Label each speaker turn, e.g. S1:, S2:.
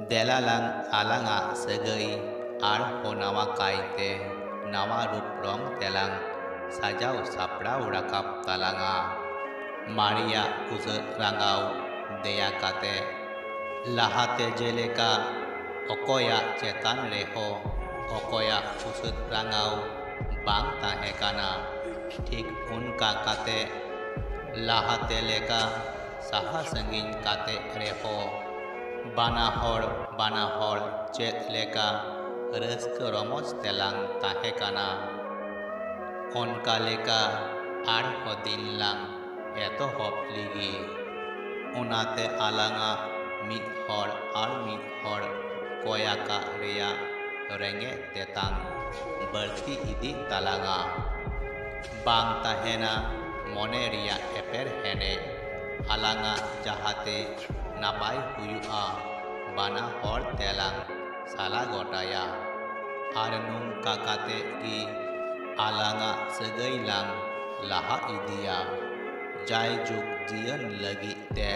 S1: Delalang alanga sagai ar honawa kaite nawa ruprong telang sajau saprau rakap talanga Maria uzat rangau deya kate lahate jeleka okoya cetan reho okoya uzat rangau bang tahekana ठीक उनका kate lahate leka saha sangin kate reho banahor chet leka raska romoj telang tahekana onka leka ar hodin lang eto hop ligi onate alanga mid hor ar mid hor koyaka reya renge tetang berti idi talanga bang tahena mone reya eper hene alanga jahate napai huyu'a bana hor telang sala gotaya ar nungka kate ki alanga sagai lang laha idiya jai juk jian lagi te